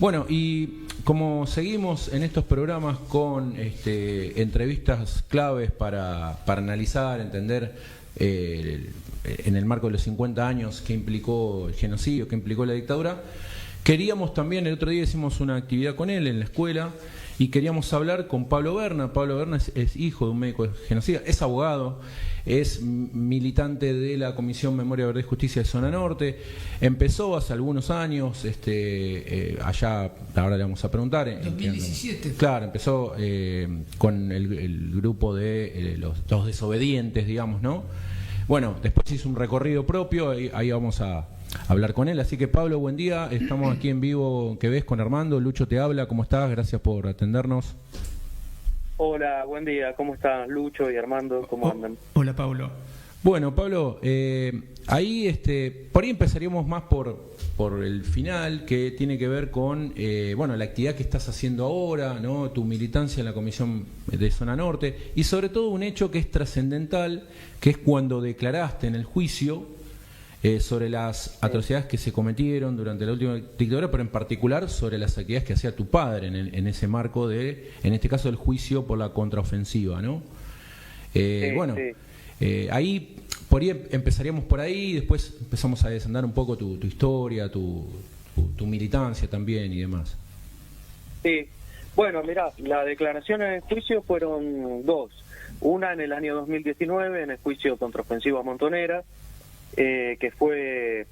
Bueno, y como seguimos en estos programas con entrevistas claves para analizar, entender en el marco de los 50 años qué implicó el genocidio, qué implicó la dictadura, queríamos también, el otro día hicimos una actividad con él en la escuela y queríamos hablar con Pablo Berna. Pablo Berna es hijo de un médico genocida, es abogado, es militante de la Comisión Memoria, Verdad y Justicia de Zona Norte. Empezó hace algunos años, allá, ahora le vamos a preguntar. 2017. Claro, empezó con el grupo de los desobedientes, digamos, ¿no? Bueno, después hizo un recorrido propio, ahí vamos a hablar con él. Así que Pablo, buen día, estamos aquí en vivo, ¿qué ves? Con Armando. Lucho te habla, ¿cómo estás? Gracias por atendernos. Hola, buen día, ¿cómo están Lucho y Armando? ¿Cómo andan? Hola, Pablo. Bueno, Pablo, ahí por ahí empezaríamos más por el final, que tiene que ver con la actividad que estás haciendo ahora, ¿no? Tu militancia en la Comisión de Zona Norte, y sobre todo un hecho que es trascendental, que es cuando declaraste en el juicio sobre las atrocidades que se cometieron durante la última dictadura, pero en particular sobre las actividades que hacía tu padre en ese marco en este caso, del juicio por la contraofensiva, ¿no? Ahí empezaríamos por ahí, y después empezamos a desandar un poco tu historia, tu militancia también y demás. Sí, bueno, mirá, la declaración en el juicio fueron dos. Una en el año 2019, en el juicio contraofensiva Montonera, que fue,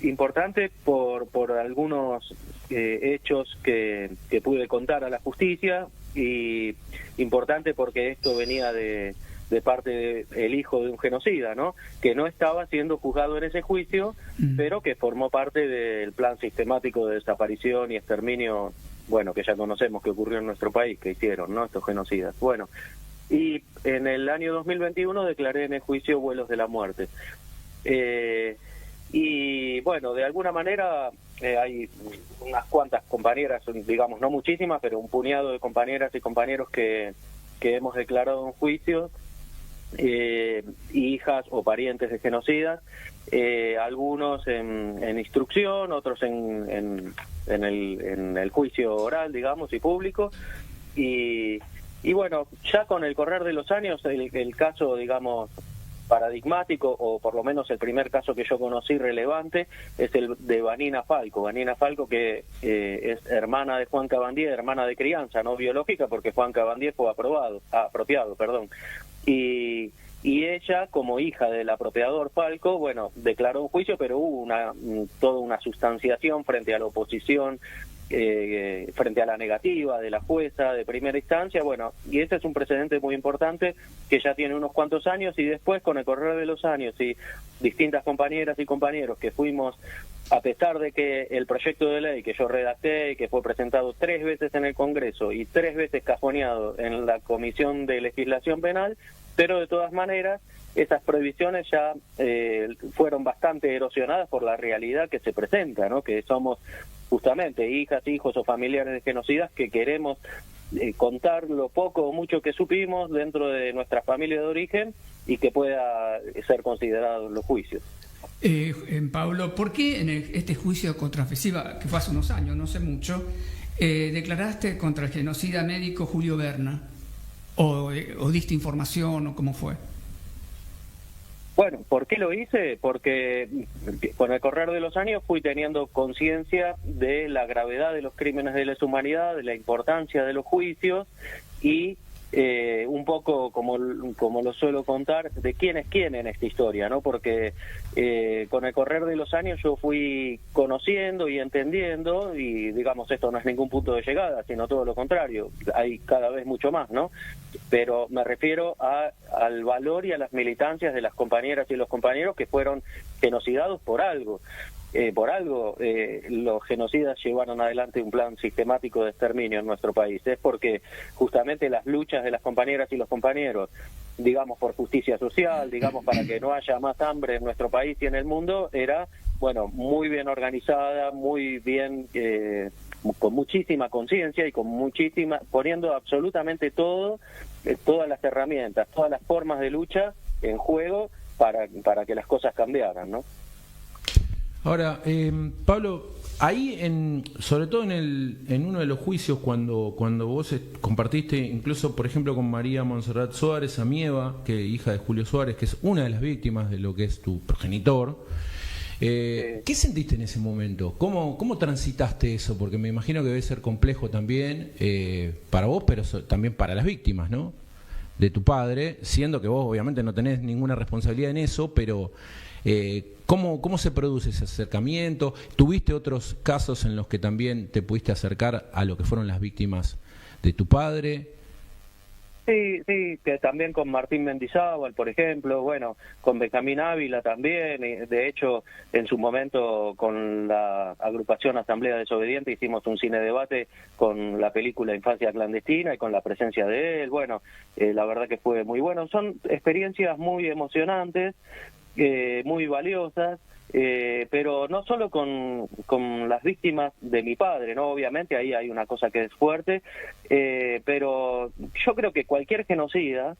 importante por algunos hechos que pude contar a la justicia, y importante porque esto venía de parte del hijo de un genocida, ¿no? Que no estaba siendo juzgado en ese juicio, pero que formó parte del plan sistemático de desaparición y exterminio, que ya conocemos que ocurrió en nuestro país, que hicieron, ¿no? Estos genocidas. Bueno, y en el año 2021 declaré en el juicio vuelos de la muerte. De alguna manera hay unas cuantas compañeras, digamos, no muchísimas, pero un puñado de compañeras y compañeros que hemos declarado en juicio, hijas o parientes de genocidas, algunos en instrucción, otros en el juicio oral, digamos, y público, y bueno, ya con el correr de los años, el caso, digamos, paradigmático, o por lo menos el primer caso que yo conocí relevante, es el de Vanina Falco. Vanina Falco, que es hermana de Juan Cabandier, hermana de crianza, no biológica, porque Juan Cabandier fue apropiado. Y ella, como hija del apropiador Falco, declaró un juicio, pero hubo toda una sustanciación frente a la oposición, frente a la negativa de la jueza de primera instancia, y ese es un precedente muy importante que ya tiene unos cuantos años, y después, con el correr de los años y distintas compañeras y compañeros que fuimos, a pesar de que el proyecto de ley que yo redacté y que fue presentado 3 veces en el Congreso y 3 veces cajoneado en la Comisión de Legislación Penal, pero de todas maneras esas prohibiciones ya fueron bastante erosionadas por la realidad que se presenta, ¿no? Que somos justamente hijas, hijos o familiares de genocidas que queremos contar lo poco o mucho que supimos dentro de nuestra familia de origen y que pueda ser considerado en los juicios. Pablo, ¿por qué en este juicio contraofensiva, que fue hace unos años, no sé mucho, declaraste contra el genocida médico Julio Berna? ¿O diste información o cómo fue? Bueno, ¿por qué lo hice? Porque con el correr de los años fui teniendo conciencia de la gravedad de los crímenes de lesa humanidad, de la importancia de los juicios y un poco, como lo suelo contar, de quién es quién en esta historia, ¿no? Porque con el correr de los años yo fui conociendo y entendiendo, y digamos, esto no es ningún punto de llegada, sino todo lo contrario, hay cada vez mucho más, ¿no? Pero me refiero al valor y a las militancias de las compañeras y los compañeros que fueron genocidados por algo. Los genocidas llevaron adelante un plan sistemático de exterminio en nuestro país. Es porque justamente las luchas de las compañeras y los compañeros, digamos, por justicia social, digamos, para que no haya más hambre en nuestro país y en el mundo, era, muy bien organizada, muy bien, con muchísima conciencia y poniendo absolutamente todas las herramientas, todas las formas de lucha en juego para que las cosas cambiaran, ¿no? Ahora, Pablo, ahí, sobre todo en uno de los juicios, cuando vos compartiste, incluso, por ejemplo, con María Montserrat Suárez Amieva, que hija de Julio Suárez, que es una de las víctimas de lo que es tu progenitor, ¿qué sentiste en ese momento? ¿Cómo transitaste eso? Porque me imagino que debe ser complejo también para vos, pero también para las víctimas, ¿no? De tu padre, siendo que vos obviamente no tenés ninguna responsabilidad en eso, pero ¿cómo se produce ese acercamiento? ¿Tuviste otros casos en los que también te pudiste acercar a lo que fueron las víctimas de tu padre? Sí, que también con Martín Mendizábal, por ejemplo, bueno, con Benjamín Ávila también, y de hecho, en su momento con la agrupación Asamblea Desobediente hicimos un cine debate con la película Infancia Clandestina y con la presencia de él, bueno, la verdad que fue muy bueno, son experiencias muy emocionantes, muy valiosas, pero no solo con las víctimas de mi padre, ¿no? Obviamente ahí hay una cosa que es fuerte, pero yo creo que cualquier genocida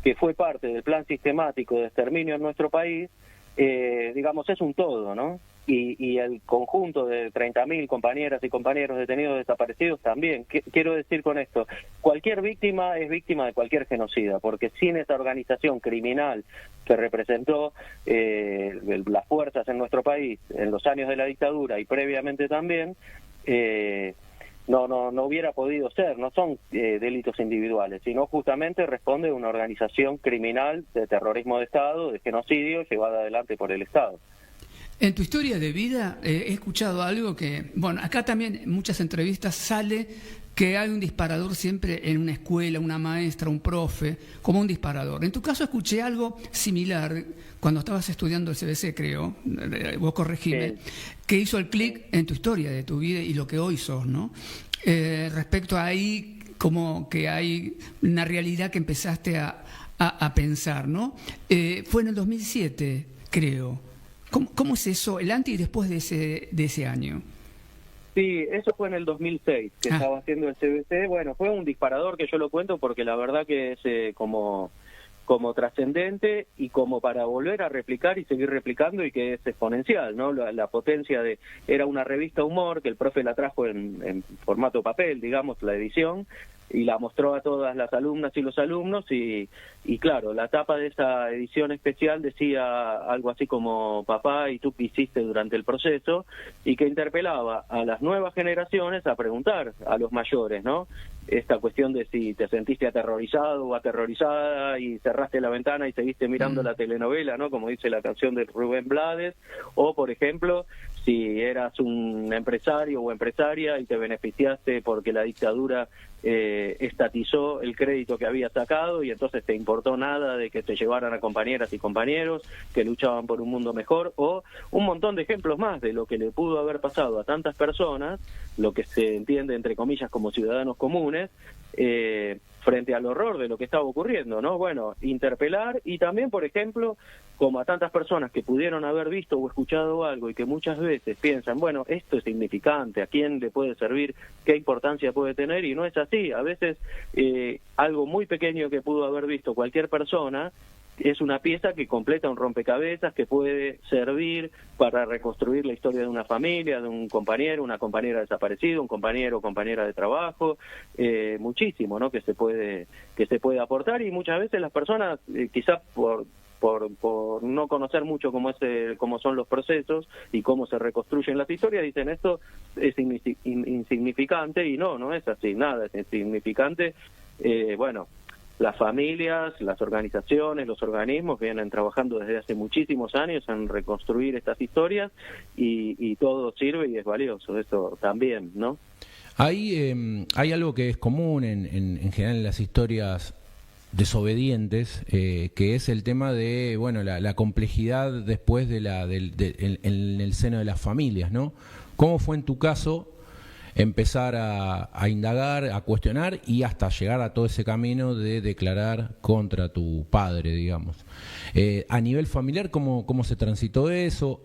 que fue parte del plan sistemático de exterminio en nuestro país, digamos, es un todo, ¿no? Y el conjunto de 30.000 compañeras y compañeros detenidos desaparecidos también. Quiero decir con esto, cualquier víctima es víctima de cualquier genocida, porque sin esa organización criminal que representó las fuerzas en nuestro país en los años de la dictadura y previamente también, no hubiera podido ser, no son delitos individuales, sino justamente responde a una organización criminal de terrorismo de Estado, de genocidio llevada adelante por el Estado. En tu historia de vida he escuchado algo que, bueno, acá también en muchas entrevistas sale que hay un disparador siempre en una escuela, una maestra, un profe, como un disparador. En tu caso escuché algo similar cuando estabas estudiando el CBC, creo, vos corregime, que hizo el clic en tu historia de tu vida y lo que hoy sos, ¿no? Respecto a ahí, como que hay una realidad que empezaste a pensar, ¿no? Fue en el 2007, creo. ¿Cómo es eso, el antes y después de ese año? Sí, eso fue en el 2006, que estaba haciendo el CBC. Bueno, fue un disparador que yo lo cuento porque la verdad que es como trascendente y como para volver a replicar y seguir replicando y que es exponencial, ¿no? La potencia era una revista humor que el profe la trajo en formato papel, digamos, la edición, y la mostró a todas las alumnas y los alumnos y claro, la tapa de esa edición especial decía algo así como papá, ¿y tú qué hiciste durante el proceso? Y que interpelaba a las nuevas generaciones a preguntar a los mayores, ¿no? Esta cuestión de si te sentiste aterrorizado o aterrorizada y cerraste la ventana y seguiste mirando la telenovela, ¿no? Como dice la canción de Rubén Blades, o por ejemplo, si eras un empresario o empresaria y te beneficiaste porque la dictadura estatizó el crédito que había sacado y entonces te importó nada de que te llevaran a compañeras y compañeros que luchaban por un mundo mejor, o un montón de ejemplos más de lo que le pudo haber pasado a tantas personas, lo que se entiende entre comillas como ciudadanos comunes, frente al horror de lo que estaba ocurriendo, ¿no? Bueno, interpelar y también, por ejemplo, como a tantas personas que pudieron haber visto o escuchado algo y que muchas veces piensan, bueno, esto es significante, ¿a quién le puede servir? ¿Qué importancia puede tener? Y no es así. A veces algo muy pequeño que pudo haber visto cualquier persona es una pieza que completa un rompecabezas que puede servir para reconstruir la historia de una familia, de un compañero, una compañera desaparecida, un compañero o compañera de trabajo, muchísimo, ¿no? que se puede aportar, y muchas veces las personas quizás por no conocer mucho cómo son los procesos y cómo se reconstruyen las historias, dicen esto es insignificante, y no es así, nada es insignificante. Bueno, las familias, las organizaciones, los organismos vienen trabajando desde hace muchísimos años en reconstruir estas historias y todo sirve y es valioso, eso también, ¿no? Hay algo que es común en general en las historias desobedientes, que es el tema de, bueno, la complejidad después en el seno de las familias, ¿no? ¿Cómo fue en tu caso empezar a indagar, a cuestionar y hasta llegar a todo ese camino de declarar contra tu padre, digamos? A nivel familiar, ¿cómo se transitó eso?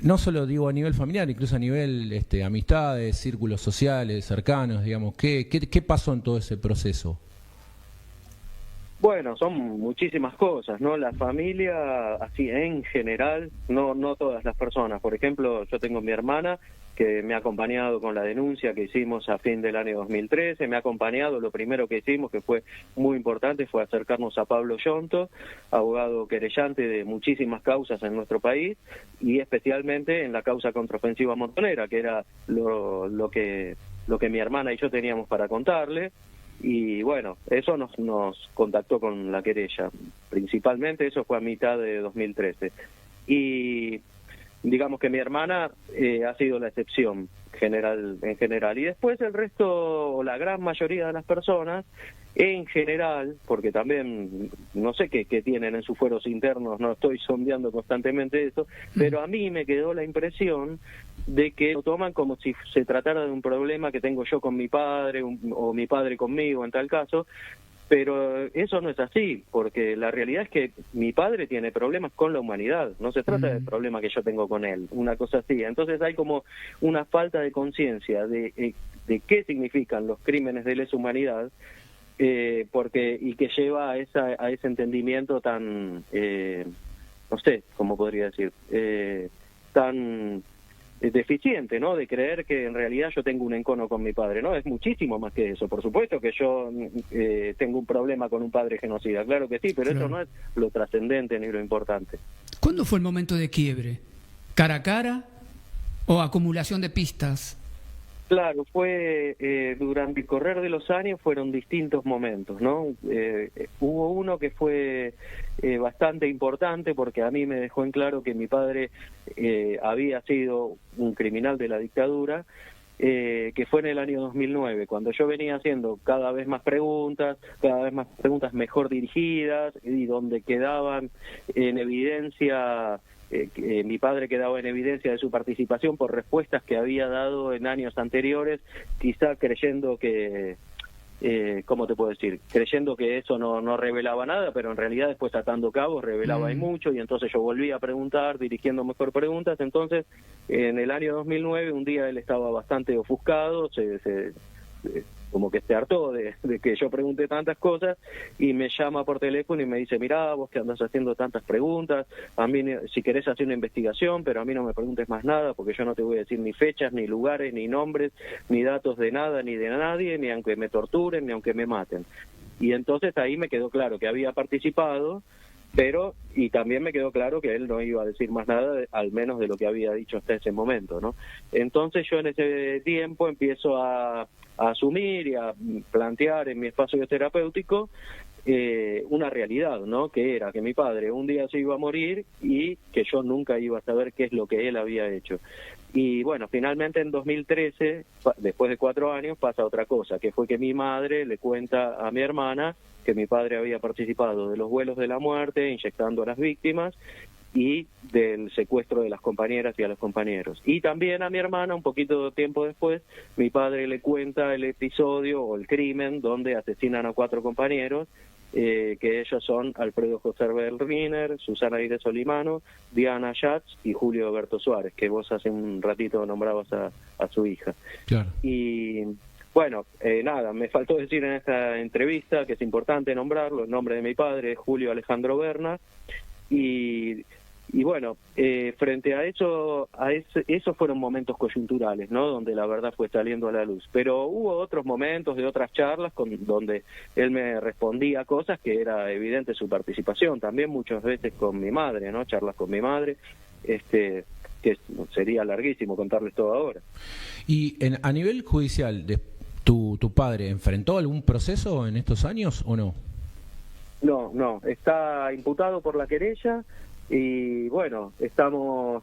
No solo digo a nivel familiar, incluso a nivel amistades, círculos sociales, cercanos, digamos. ¿Qué pasó en todo ese proceso? Bueno, son muchísimas cosas, ¿no? La familia, así en general, no todas las personas. Por ejemplo, yo tengo mi hermana que me ha acompañado con la denuncia que hicimos a fin del año 2013, me ha acompañado, lo primero que hicimos, que fue muy importante, fue acercarnos a Pablo Yonto, abogado querellante de muchísimas causas en nuestro país, y especialmente en la causa contraofensiva montonera, que era lo que mi hermana y yo teníamos para contarle. Y bueno, eso nos contactó con la querella. Principalmente eso fue a mitad de 2013. Y digamos que mi hermana ha sido la excepción en general. Y después el resto, o la gran mayoría de las personas, en general, porque también no sé qué tienen en sus fueros internos, no estoy sondeando constantemente eso, pero a mí me quedó la impresión de que lo toman como si se tratara de un problema que tengo yo con mi padre o mi padre conmigo en tal caso, pero eso no es así, porque la realidad es que mi padre tiene problemas con la humanidad, no se trata del problema que yo tengo con él, una cosa así. Entonces hay como una falta de conciencia de qué significan los crímenes de lesa humanidad, y que lleva a ese entendimiento tan, no sé, ¿cómo podría decir? Tan deficiente, ¿no? De creer que en realidad yo tengo un encono con mi padre, ¿no? Es muchísimo más que eso. Por supuesto que yo tengo un problema con un padre genocida, claro que sí, pero Claro. eso no es lo trascendente ni lo importante. ¿Cuándo fue el momento de quiebre? ¿Cara a cara o acumulación de pistas? Claro, fue durante el correr de los años fueron distintos momentos, ¿no? Hubo uno que fue bastante importante porque a mí me dejó en claro que mi padre había sido un criminal de la dictadura, que fue en el año 2009, cuando yo venía haciendo cada vez más preguntas mejor dirigidas y donde quedaban en evidencia... mi padre quedaba en evidencia de su participación por respuestas que había dado en años anteriores, quizá creyendo que, ¿cómo te puedo decir? Creyendo que eso no revelaba nada, pero en realidad después atando cabos revelaba y mucho, y entonces yo volví a preguntar, dirigiendo mejor preguntas. Entonces, en el año 2009, un día él estaba bastante ofuscado, como que se hartó de que yo pregunté tantas cosas, y me llama por teléfono y me dice: mirá, vos que andas haciendo tantas preguntas, a mí si querés hacer una investigación, pero a mí no me preguntes más nada, porque yo no te voy a decir ni fechas, ni lugares, ni nombres, ni datos de nada, ni de nadie, ni aunque me torturen, ni aunque me maten. Y entonces ahí me quedó claro que había participado, y también me quedó claro que él no iba a decir más nada, al menos de lo que había dicho hasta ese momento, ¿no? Entonces yo en ese tiempo empiezo a asumir y a plantear en mi espacio terapéutico una realidad, ¿no? Que era que mi padre un día se iba a morir y que yo nunca iba a saber qué es lo que él había hecho. Y bueno, finalmente en 2013, después de 4 años, pasa otra cosa, que fue que mi madre le cuenta a mi hermana que mi padre había participado de los vuelos de la muerte, inyectando a las víctimas, y del secuestro de las compañeras y a los compañeros. Y también a mi hermana, un poquito de tiempo después, mi padre le cuenta el episodio o el crimen donde asesinan a 4 compañeros, que ellos son Alfredo José Berliner, Susana Aire Solimano, Diana Yatz y Julio Alberto Suárez, que vos hace un ratito nombrabas a su hija. Claro. Y bueno, nada, me faltó decir en esta entrevista que es importante nombrarlo: el nombre de mi padre es Julio Alejandro Berna, y bueno, frente a eso, esos fueron momentos coyunturales, ¿no? Donde la verdad fue saliendo a la luz. Pero hubo otros momentos de otras charlas donde él me respondía cosas que era evidente su participación. También muchas veces con mi madre, ¿no? Charlas con mi madre, que sería larguísimo contarles todo ahora. Y a nivel judicial, ¿tu padre enfrentó algún proceso en estos años o no? No, está imputado por la querella. Y bueno, estamos...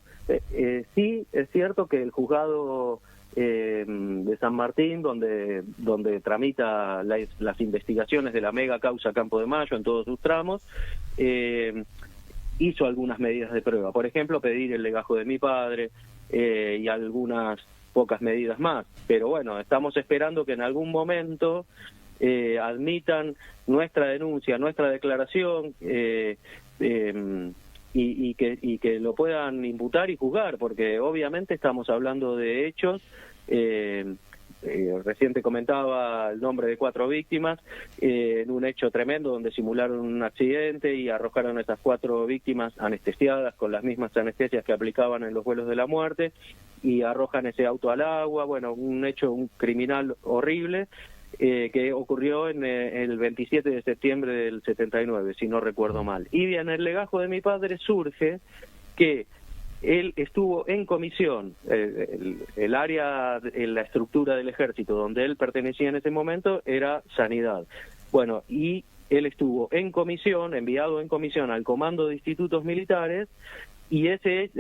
sí, es cierto que el juzgado de San Martín, donde tramita las investigaciones de la mega causa Campo de Mayo en todos sus tramos, hizo algunas medidas de prueba. Por ejemplo, pedir el legajo de mi padre y algunas pocas medidas más. Pero bueno, estamos esperando que en algún momento admitan nuestra denuncia, nuestra declaración, y que lo puedan imputar y juzgar, porque obviamente estamos hablando de hechos recién te comentaba el nombre de 4 víctimas, en un hecho tremendo donde simularon un accidente y arrojaron a esas 4 víctimas anestesiadas con las mismas anestesias que aplicaban en los vuelos de la muerte, y arrojan ese auto al agua. Bueno, un criminal horrible, que ocurrió en el 27 de septiembre del 79, si no recuerdo mal. Y en el legajo de mi padre surge que él estuvo en comisión, el área, la estructura del ejército donde él pertenecía en ese momento era Sanidad. Bueno, y él estuvo en comisión, enviado en comisión al Comando de Institutos Militares, y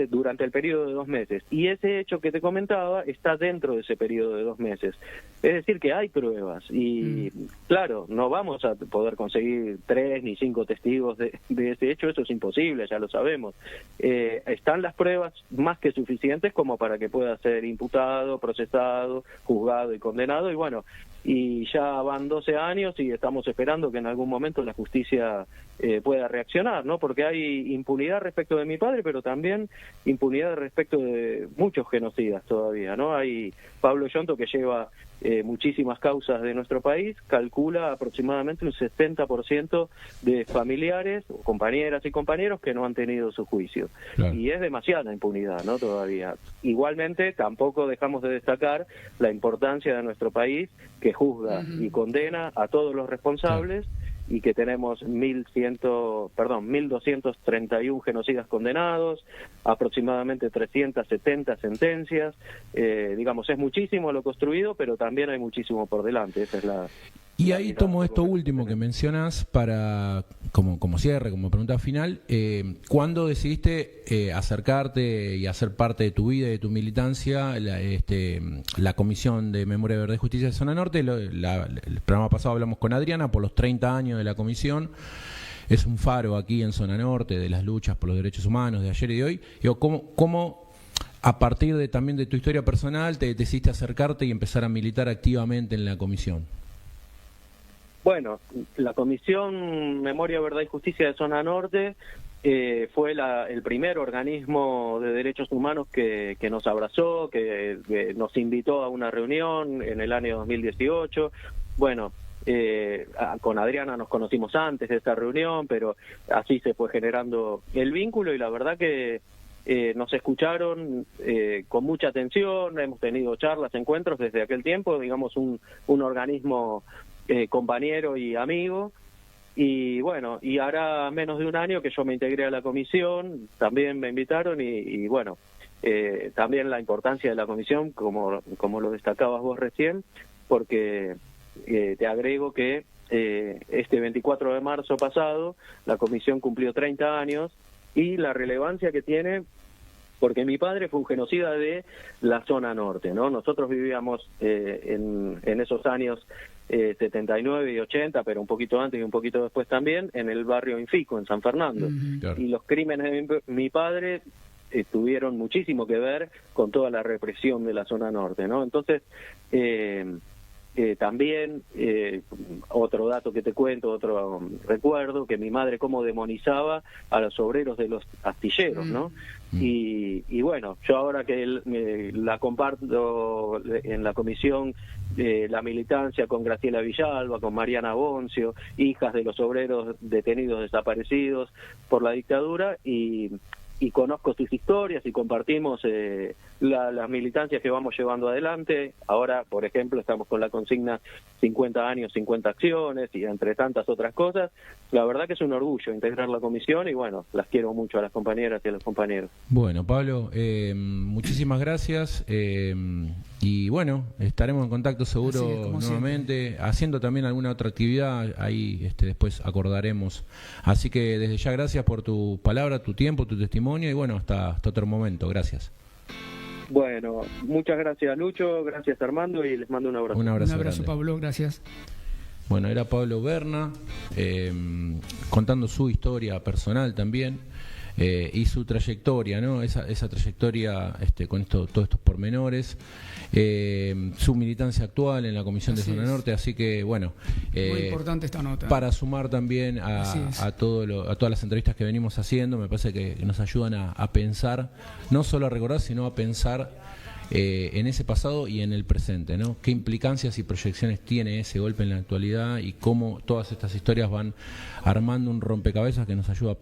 durante el periodo de 2 meses. Y ese hecho que te comentaba está dentro de ese periodo de 2 meses. Es decir, que hay pruebas. Y claro, no vamos a poder conseguir 3 ni 5 testigos de ese hecho, eso es imposible, ya lo sabemos. Están las pruebas más que suficientes como para que pueda ser imputado, procesado, juzgado y condenado. Y bueno, y ya van 12 años y estamos esperando que en algún momento la justicia pueda reaccionar, ¿no? Porque hay impunidad respecto de mi padre, pero también impunidad respecto de muchos genocidas todavía, ¿no? Hay Pablo Yonto, que lleva muchísimas causas de nuestro país, calcula aproximadamente un 60% de familiares, compañeras y compañeros que no han tenido su juicio. Claro. Y es demasiada impunidad, ¿no? Todavía. Igualmente, tampoco dejamos de destacar la importancia de nuestro país, que juzga y condena a todos los responsables. Claro. Y que tenemos 1.231 genocidas condenados, aproximadamente 370 sentencias. Digamos, es muchísimo lo construido, pero también hay muchísimo por delante. Esa es la... Y ahí tomo esto último que mencionas para, como cierre, como pregunta final. ¿Cuándo decidiste acercarte y hacer parte de tu vida y de tu militancia la Comisión de Memoria, Verdad y Justicia de Zona Norte? El programa pasado hablamos con Adriana por los 30 años de la comisión. Es un faro aquí en Zona Norte de las luchas por los derechos humanos de ayer y de hoy. Digo, ¿cómo a partir también de tu historia personal te decidiste acercarte y empezar a militar activamente en la comisión? Bueno, la Comisión Memoria, Verdad y Justicia de Zona Norte fue el primer organismo de derechos humanos que nos abrazó, que nos invitó a una reunión en el año 2018. Bueno, con Adriana nos conocimos antes de esta reunión, pero así se fue generando el vínculo, y la verdad que nos escucharon con mucha atención. Hemos tenido charlas, encuentros desde aquel tiempo, digamos un organismo compañero y amigo. Y bueno, y hará menos de un año que yo me integré a la comisión, también me invitaron y bueno, también la importancia de la comisión, como lo destacabas vos recién, porque te agrego que este 24 de marzo pasado la comisión cumplió 30 años, y la relevancia que tiene, porque mi padre fue un genocida de la zona norte, ¿no? Nosotros vivíamos en esos años 79 y 80, pero un poquito antes y un poquito después también, en el barrio Infico, en San Fernando. Claro. Y los crímenes de mi padre tuvieron muchísimo que ver con toda la represión de la zona norte, ¿no? Entonces, también, otro dato que te cuento, otro recuerdo, que mi madre cómo demonizaba a los obreros de los astilleros, ¿no? Y bueno, yo ahora que la comparto en la comisión, la militancia con Graciela Villalba, con Mariana Boncio, hijas de los obreros detenidos desaparecidos por la dictadura, y conozco sus historias y compartimos las militancias que vamos llevando adelante. Ahora, por ejemplo, estamos con la consigna 50 años, 50 acciones, y entre tantas otras cosas. La verdad que es un orgullo integrar la comisión, y bueno, las quiero mucho a las compañeras y a los compañeros. Bueno, Pablo, muchísimas gracias. Y bueno, estaremos en contacto seguro nuevamente, siempre, haciendo también alguna otra actividad, ahí después acordaremos. Así que desde ya gracias por tu palabra, tu tiempo, tu testimonio, y bueno, hasta otro momento. Gracias. Bueno, muchas gracias, Lucho, gracias, Armando, y les mando un abrazo. Un abrazo, Pablo, gracias. Bueno, era Pablo Berna, contando su historia personal también. Y su trayectoria, ¿no? Esa trayectoria con todos estos pormenores, su militancia actual en la Comisión de Zona Norte, así que bueno, muy importante esta nota. Para sumar también a todas las entrevistas que venimos haciendo, me parece que nos ayudan a pensar, no solo a recordar, sino a pensar en ese pasado y en el presente, ¿no? ¿Qué implicancias y proyecciones tiene ese golpe en la actualidad y cómo todas estas historias van armando un rompecabezas que nos ayuda a pensar